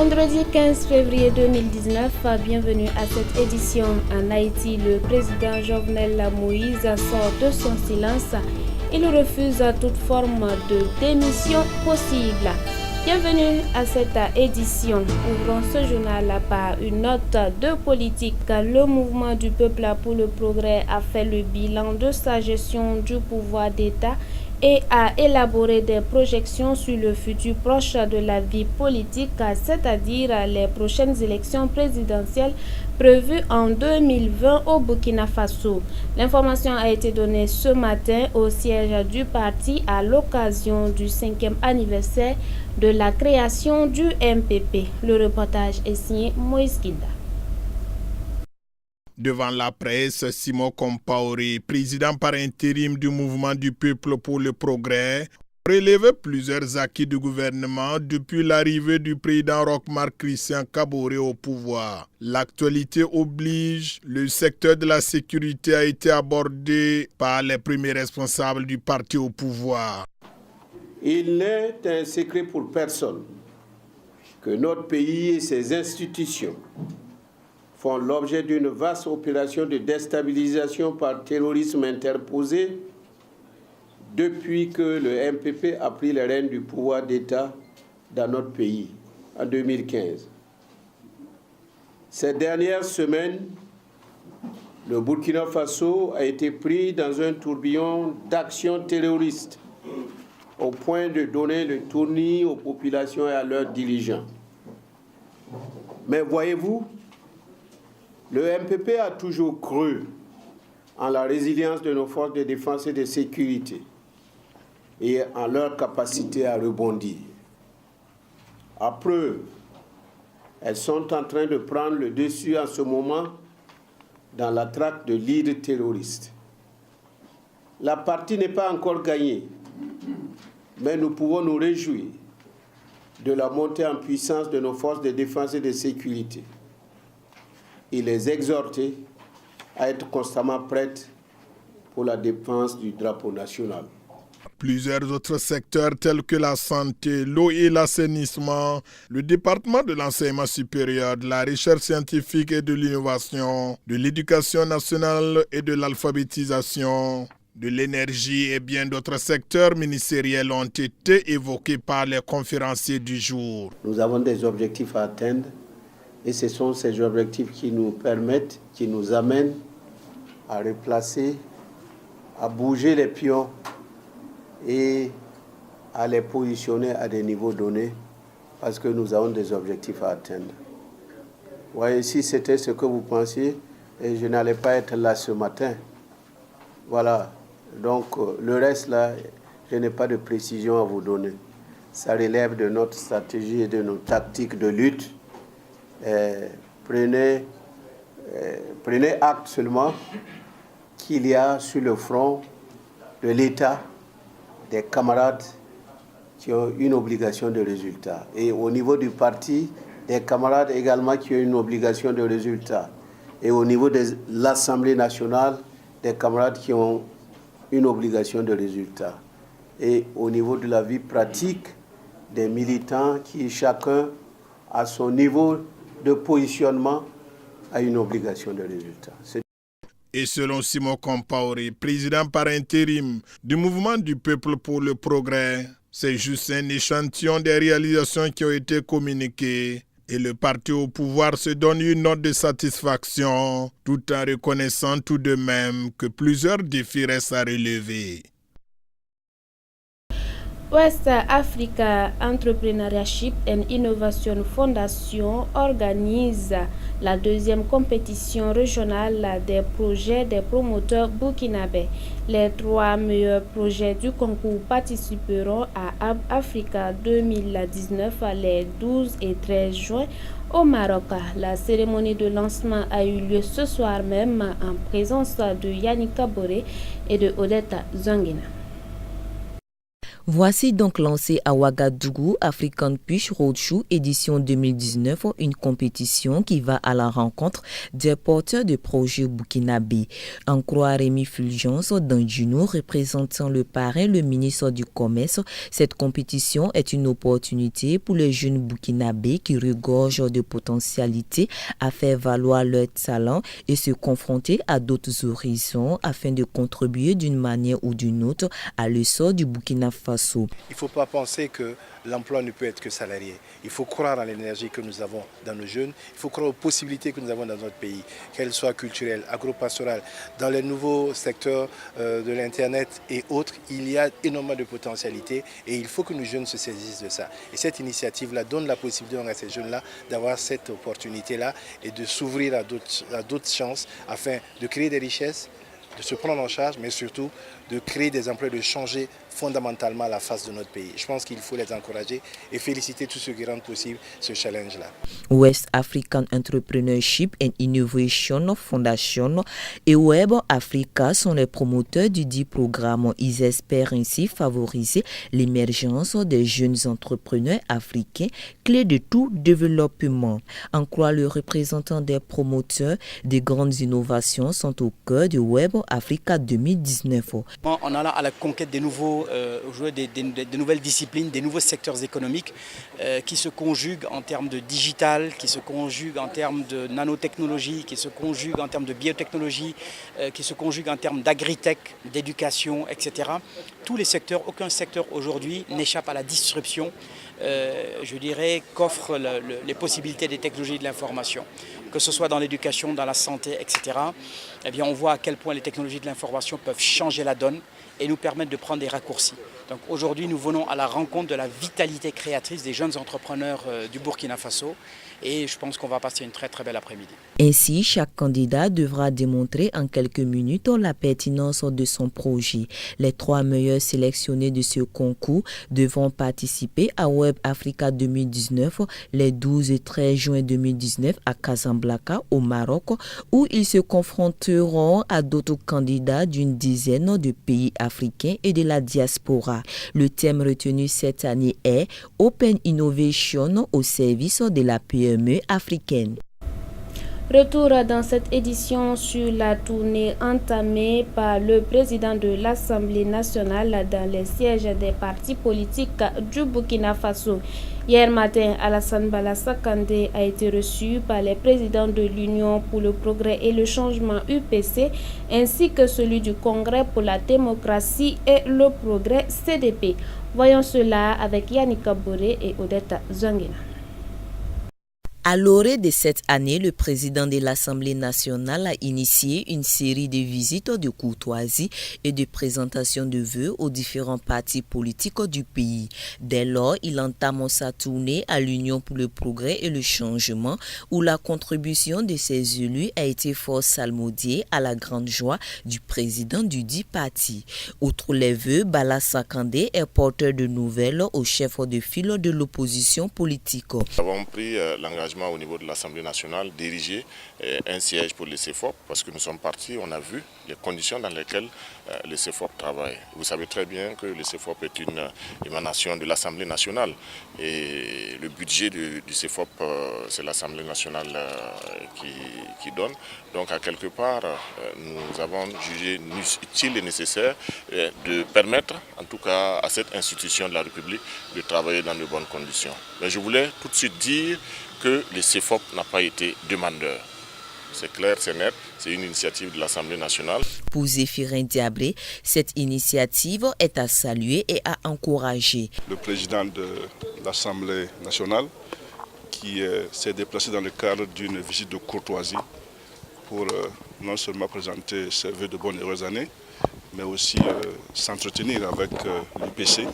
Vendredi 15 février 2019, bienvenue à cette édition. En Haïti, le président Jovenel Moïse sort de son silence. Il refuse toute forme de démission possible. Bienvenue à cette édition. Ouvrons ce journal par une note de politique. Le mouvement du peuple pour le progrès a fait le bilan de sa gestion du pouvoir d'État et a élaboré des projections sur le futur proche de la vie politique, c'est-à-dire les prochaines élections présidentielles prévues en 2020 au Burkina Faso. L'information a été donnée ce matin au siège du parti à l'occasion du 5e anniversaire de la création du MPP. Le reportage est signé Moïse Kida. Devant la presse, Simon Compaoré, président par intérim du mouvement du peuple pour le progrès, relève plusieurs acquis du gouvernement depuis l'arrivée du président Roch-Marc Christian Kaboré au pouvoir. L'actualité oblige, le secteur de la sécurité a été abordé par les premiers responsables du parti au pouvoir. Il n'est un secret pour personne que notre pays et ses institutions font l'objet d'une vaste opération de déstabilisation par terrorisme interposé depuis que le MPP a pris les rênes du pouvoir d'État dans notre pays en 2015. Ces dernières semaines, le Burkina Faso a été pris dans un tourbillon d'actions terroristes au point de donner le tournis aux populations et à leurs dirigeants. Mais voyez-vous, le MPP a toujours cru en la résilience de nos forces de défense et de sécurité et en leur capacité à rebondir. À preuve, elles sont en train de prendre le dessus en ce moment dans la traque de leaders terroristes. La partie n'est pas encore gagnée, mais nous pouvons nous réjouir de la montée en puissance de nos forces de défense et de sécurité et les exhorter à être constamment prêtes pour la défense du drapeau national. Plusieurs autres secteurs tels que la santé, l'eau et l'assainissement, le département de l'enseignement supérieur, de la recherche scientifique et de l'innovation, de l'éducation nationale et de l'alphabétisation, de l'énergie et bien d'autres secteurs ministériels ont été évoqués par les conférenciers du jour. Nous avons des objectifs à atteindre et ce sont ces objectifs qui nous permettent, qui nous amènent à replacer, à bouger les pions et à les positionner à des niveaux donnés parce que nous avons des objectifs à atteindre. Voyez, si c'était ce que vous pensiez, et je n'allais pas être là ce matin. Voilà, donc le reste là, je n'ai pas de précision à vous donner. Ça relève de notre stratégie et de nos tactiques de lutte. Prenez acte seulement qu'il y a sur le front de l'État des camarades qui ont une obligation de résultat. Et au niveau du parti, des camarades également qui ont une obligation de résultat. Et au niveau de l'Assemblée nationale, des camarades qui ont une obligation de résultat. Et au niveau de la vie pratique, des militants qui chacun à son niveau de positionnement a une obligation de résultat. Et selon Simon Compaoré, président par intérim du mouvement du peuple pour le progrès, c'est juste un échantillon des réalisations qui ont été communiquées et le parti au pouvoir se donne une note de satisfaction tout en reconnaissant tout de même que plusieurs défis restent à relever. West Africa Entrepreneurship and Innovation Foundation organise la deuxième compétition régionale des projets des promoteurs burkinabés. Les 3 meilleurs projets du concours participeront à Hub Africa 2019 les 12 et 13 juin au Maroc. La cérémonie de lancement a eu lieu ce soir même en présence de Yannick Kaboré et de Odette Zangina. Voici donc lancé à Ouagadougou African Push Roadshow édition 2019, une compétition qui va à la rencontre des porteurs de projets burkinabés. En croire Rémi Fulgence Danjuno, représentant le parrain, le ministre du Commerce, cette compétition est une opportunité pour les jeunes burkinabés qui regorgent de potentialités à faire valoir leur talent et se confronter à d'autres horizons afin de contribuer d'une manière ou d'une autre à l'essor du Burkina Faso. Il ne faut pas penser que l'emploi ne peut être que salarié. Il faut croire en l'énergie que nous avons dans nos jeunes. Il faut croire aux possibilités que nous avons dans notre pays, qu'elles soient culturelles, agro-pastorales. Dans les nouveaux secteurs de l'Internet et autres, il y a énormément de potentialités et il faut que nos jeunes se saisissent de ça. Et cette initiative-là donne la possibilité à ces jeunes-là d'avoir cette opportunité-là et de s'ouvrir à d'autres chances afin de créer des richesses, de se prendre en charge, mais surtout de créer des emplois, de changer fondamentalement la face de notre pays. Je pense qu'il faut les encourager et féliciter tous ceux qui rendent possible ce challenge-là. West African Entrepreneurship and Innovation Foundation et Web Africa sont les promoteurs du dit programme. Ils espèrent ainsi favoriser l'émergence des jeunes entrepreneurs africains, clé de tout développement. En croire le représentant des promoteurs, des grandes innovations sont au cœur de Web Africa 2019. En allant à la conquête des nouveaux des nouvelles disciplines, des nouveaux secteurs économiques qui se conjuguent en termes de digital, qui se conjuguent en termes de nanotechnologie, qui se conjuguent en termes de biotechnologie, qui se conjuguent en termes d'agritech, d'éducation, etc. Tous les secteurs, aucun secteur aujourd'hui n'échappe à la disruption, je dirais, qu'offrent les possibilités des technologies de l'information. Que ce soit dans l'éducation, dans la santé, etc. Eh bien, on voit à quel point les technologies de l'information peuvent changer la donne et nous permettre de prendre des raccourcis. Donc aujourd'hui, nous venons à la rencontre de la vitalité créatrice des jeunes entrepreneurs du Burkina Faso et je pense qu'on va passer une très très belle après-midi. Ainsi, chaque candidat devra démontrer en quelques minutes la pertinence de son projet. Les 3 meilleurs sélectionnés de ce concours devront participer à Web Africa 2019 les 12 et 13 juin 2019 à Casablanca au Maroc où ils se confronteront à d'autres candidats d'une dizaine de pays africains et de la diaspora. Le thème retenu cette année est Open Innovation au service de la PME africaine. Retour dans cette édition sur la tournée entamée par le président de l'Assemblée nationale dans les sièges des partis politiques du Burkina Faso. Hier matin, Alassane Bala Sakandé a été reçu par les présidents de l'Union pour le progrès et le changement UPC ainsi que celui du Congrès pour la démocratie et le progrès CDP. Voyons cela avec Yannick Boré et Odette Zangina. À l'orée de cette année, le président de l'Assemblée nationale a initié une série de visites de courtoisie et de présentation de vœux aux différents partis politiques du pays. Dès lors, il entame sa tournée à l'Union pour le progrès et le changement, où la contribution de ses élus a été fort salmodiée à la grande joie du président du dit parti. Outre les vœux, Bala Sakandé est porteur de nouvelles au chef de file de l'opposition politique. Nous avons pris l'engagement au niveau de l'Assemblée nationale diriger un siège pour le CEFOP parce que nous sommes partis, on a vu les conditions dans lesquelles le CEFOP travaille. Vous savez très bien que le CEFOP est une émanation de l'Assemblée nationale et le budget du CEFOP, c'est l'Assemblée nationale qui donne. Donc à quelque part, nous avons jugé utile et nécessaire de permettre en tout cas à cette institution de la République de travailler dans de bonnes conditions. Mais je voulais tout de suite dire que le CEFOP n'a pas été demandeur. C'est clair, c'est net, c'est une initiative de l'Assemblée nationale. Pour Zéphirin Diablé, cette initiative est à saluer et à encourager. Le président de l'Assemblée nationale qui s'est déplacé dans le cadre d'une visite de courtoisie pour non seulement présenter ses vœux de bonnes et heureuses années, mais aussi s'entretenir avec l'UPC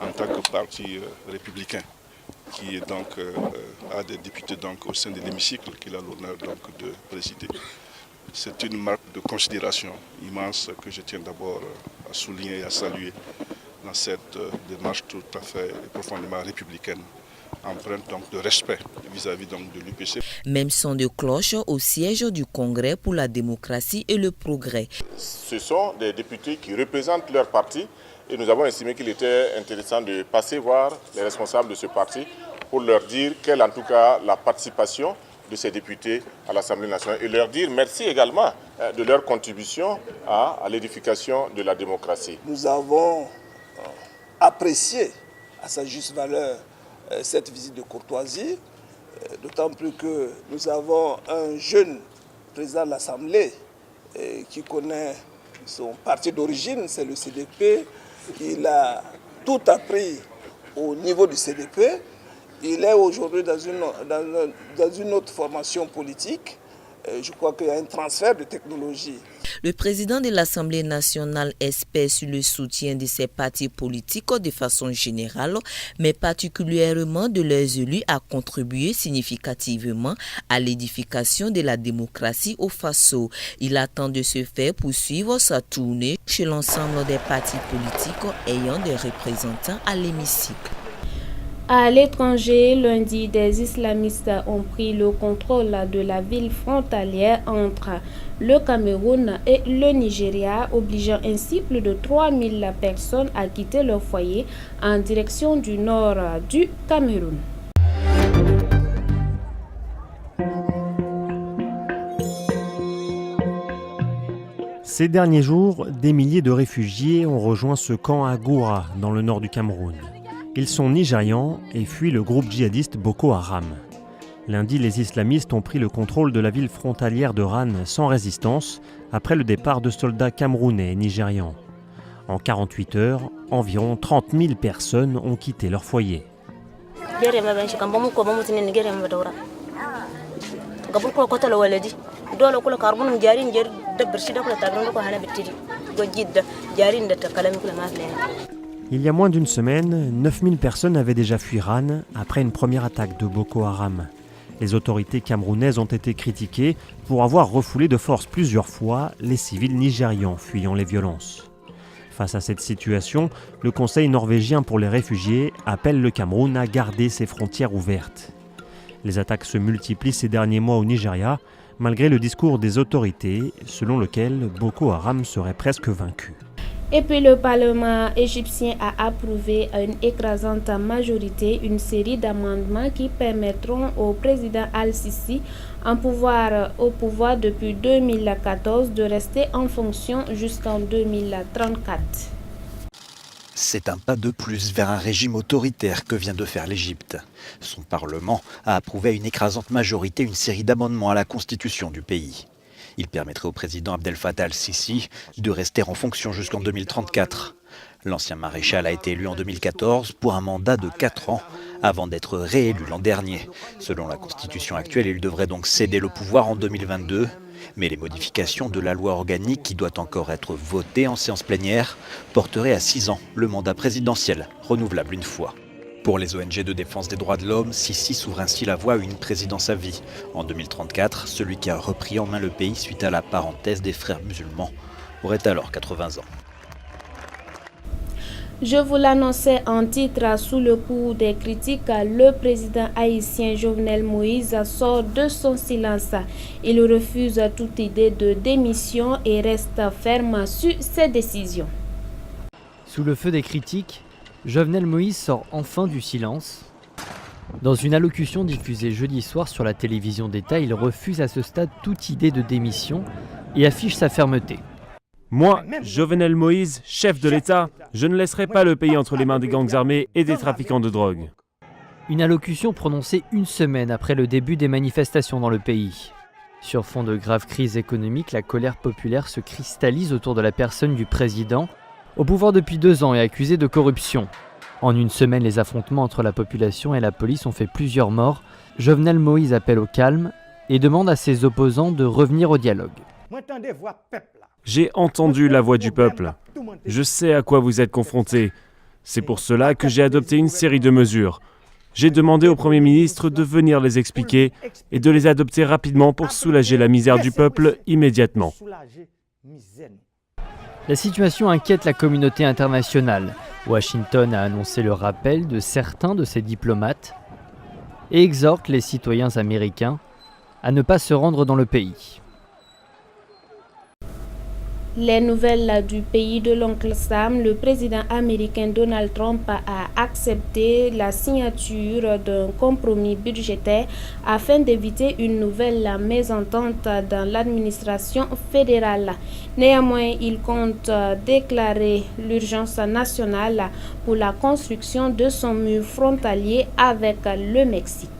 en tant que parti républicain, qui est donc a des députés donc au sein de l'hémicycle qu'il a l'honneur donc de présider. C'est une marque de considération immense que je tiens d'abord à souligner et à saluer dans cette démarche tout à fait et profondément républicaine, empreinte donc de respect vis-à-vis donc de l'UPC. Même son de cloche au siège du Congrès pour la démocratie et le progrès. Ce sont des députés qui représentent leur parti Et nous avons estimé qu'il était intéressant de passer voir les responsables de ce parti pour leur dire quelle est en tout cas la participation de ces députés à l'Assemblée nationale et leur dire merci également de leur contribution à l'édification de la démocratie. Nous avons apprécié à sa juste valeur cette visite de courtoisie, d'autant plus que nous avons un jeune président de l'Assemblée qui connaît son parti d'origine, c'est le CDP. Il a tout appris au niveau du CDP. Il est aujourd'hui dans une autre formation politique. Je crois qu'il y a un transfert de technologie. Le président de l'Assemblée nationale espère sur le soutien de ses partis politiques de façon générale, mais particulièrement de leurs élus à contribuer significativement à l'édification de la démocratie au Faso. Il attend de se faire poursuivre sa tournée chez l'ensemble des partis politiques ayant des représentants à l'hémicycle. À l'étranger, lundi, des islamistes ont pris le contrôle de la ville frontalière entre le Cameroun et le Nigeria, obligeant ainsi plus de 3000 personnes à quitter leur foyer en direction du nord du Cameroun. Ces derniers jours, des milliers de réfugiés ont rejoint ce camp à Goura, dans le nord du Cameroun. Ils sont nigérians et fuient le groupe djihadiste Boko Haram. Lundi, les islamistes ont pris le contrôle de la ville frontalière de Rann sans résistance après le départ de soldats camerounais et nigérians. En 48 heures, environ 30 000 personnes ont quitté leur foyer. Il y a moins d'une semaine, 9000 personnes avaient déjà fui Rann après une première attaque de Boko Haram. Les autorités camerounaises ont été critiquées pour avoir refoulé de force plusieurs fois les civils nigérians fuyant les violences. Face à cette situation, le Conseil norvégien pour les réfugiés appelle le Cameroun à garder ses frontières ouvertes. Les attaques se multiplient ces derniers mois au Nigeria, malgré le discours des autorités selon lequel Boko Haram serait presque vaincu. Et puis le Parlement égyptien a approuvé à une écrasante majorité une série d'amendements qui permettront au président Al-Sisi, au pouvoir depuis 2014, de rester en fonction jusqu'en 2034. C'est un pas de plus vers un régime autoritaire que vient de faire l'Égypte. Son Parlement a approuvé à une écrasante majorité une série d'amendements à la constitution du pays. Il permettrait au président Abdel Fattah al-Sisi de rester en fonction jusqu'en 2034. L'ancien maréchal a été élu en 2014 pour un mandat de 4 ans avant d'être réélu l'an dernier. Selon la constitution actuelle, il devrait donc céder le pouvoir en 2022. Mais les modifications de la loi organique qui doit encore être votée en séance plénière porteraient à 6 ans le mandat présidentiel, renouvelable une fois. Pour les ONG de défense des droits de l'homme, Sisi s'ouvre ainsi la voie à une présidence à vie. En 2034, celui qui a repris en main le pays suite à la parenthèse des frères musulmans aurait alors 80 ans. Je vous l'annonçais en titre, sous le coup des critiques, le président haïtien Jovenel Moïse sort de son silence. Il refuse toute idée de démission et reste ferme sur ses décisions. Sous le feu des critiques, Jovenel Moïse sort enfin du silence. Dans une allocution diffusée jeudi soir sur la télévision d'État, il refuse à ce stade toute idée de démission et affiche sa fermeté. Moi, Jovenel Moïse, chef de l'État, je ne laisserai pas le pays entre les mains des gangs armés et des trafiquants de drogue. Une allocution prononcée une semaine après le début des manifestations dans le pays. Sur fond de graves crises économiques, la colère populaire se cristallise autour de la personne du président, au pouvoir depuis 2 ans et accusé de corruption. En une semaine, les affrontements entre la population et la police ont fait plusieurs morts. Jovenel Moïse appelle au calme et demande à ses opposants de revenir au dialogue. J'ai entendu la voix du peuple. Je sais à quoi vous êtes confrontés. C'est pour cela que j'ai adopté une série de mesures. J'ai demandé au Premier ministre de venir les expliquer et de les adopter rapidement pour soulager la misère du peuple immédiatement. La situation inquiète la communauté internationale. Washington a annoncé le rappel de certains de ses diplomates et exhorte les citoyens américains à ne pas se rendre dans le pays. Les nouvelles du pays de l'oncle Sam, le président américain Donald Trump a accepté la signature d'un compromis budgétaire afin d'éviter une nouvelle mésentente dans l'administration fédérale. Néanmoins, il compte déclarer l'urgence nationale pour la construction de son mur frontalier avec le Mexique.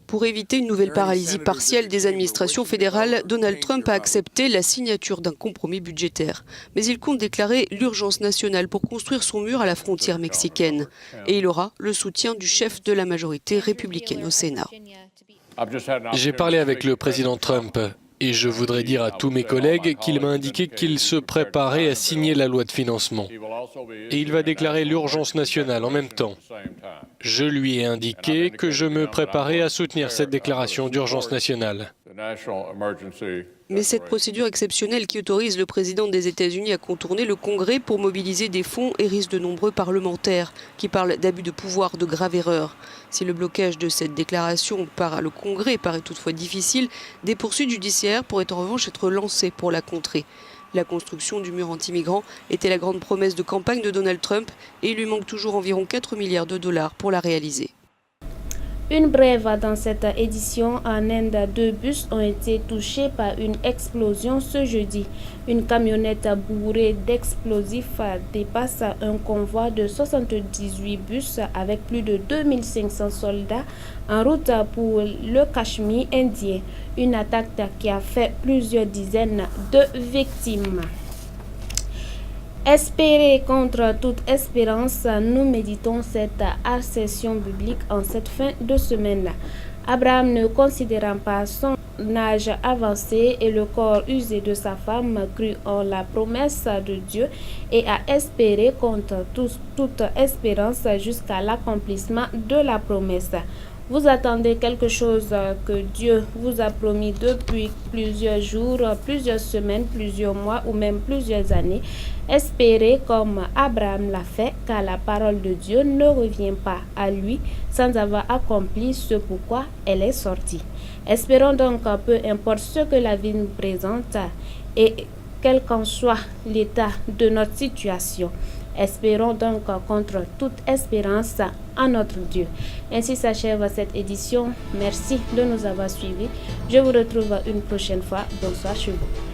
Pour éviter une nouvelle paralysie partielle des administrations fédérales, Donald Trump a accepté la signature d'un compromis budgétaire. Mais il compte déclarer l'urgence nationale pour construire son mur à la frontière mexicaine. Et il aura le soutien du chef de la majorité républicaine au Sénat. J'ai parlé avec le président Trump et je voudrais dire à tous mes collègues qu'il m'a indiqué qu'il se préparait à signer la loi de financement. Et il va déclarer l'urgence nationale en même temps. Je lui ai indiqué que je me préparais à soutenir cette déclaration d'urgence nationale. Mais cette procédure exceptionnelle qui autorise le président des États-Unis à contourner le Congrès pour mobiliser des fonds hérisse de nombreux parlementaires qui parlent d'abus de pouvoir, de graves erreurs. Si le blocage de cette déclaration par le Congrès paraît toutefois difficile, des poursuites judiciaires pourraient en revanche être lancées pour la contrer. La construction du mur anti-migrants était la grande promesse de campagne de Donald Trump et il lui manque toujours environ 4 milliards de dollars pour la réaliser. Une brève dans cette édition. En Inde, 2 bus ont été touchés par une explosion ce jeudi. Une camionnette bourrée d'explosifs dépasse un convoi de 78 bus avec plus de 2500 soldats en route pour le Cachemire indien. Une attaque qui a fait plusieurs dizaines de victimes. Espérer contre toute espérance, nous méditons cette assertion biblique en cette fin de semaine. Abraham, ne considérant pas son âge avancé et le corps usé de sa femme, crut en la promesse de Dieu et a espéré contre toute espérance jusqu'à l'accomplissement de la promesse. Vous attendez quelque chose que Dieu vous a promis depuis plusieurs jours, plusieurs semaines, plusieurs mois ou même plusieurs années. Espérez comme Abraham l'a fait, car la parole de Dieu ne revient pas à lui sans avoir accompli ce pourquoi elle est sortie. Espérons donc, peu importe ce que la vie nous présente et quel qu'en soit l'état de notre situation. Espérons donc contre toute espérance en notre Dieu. Ainsi s'achève cette édition. Merci de nous avoir suivis. Je vous retrouve une prochaine fois. Bonsoir chez vous.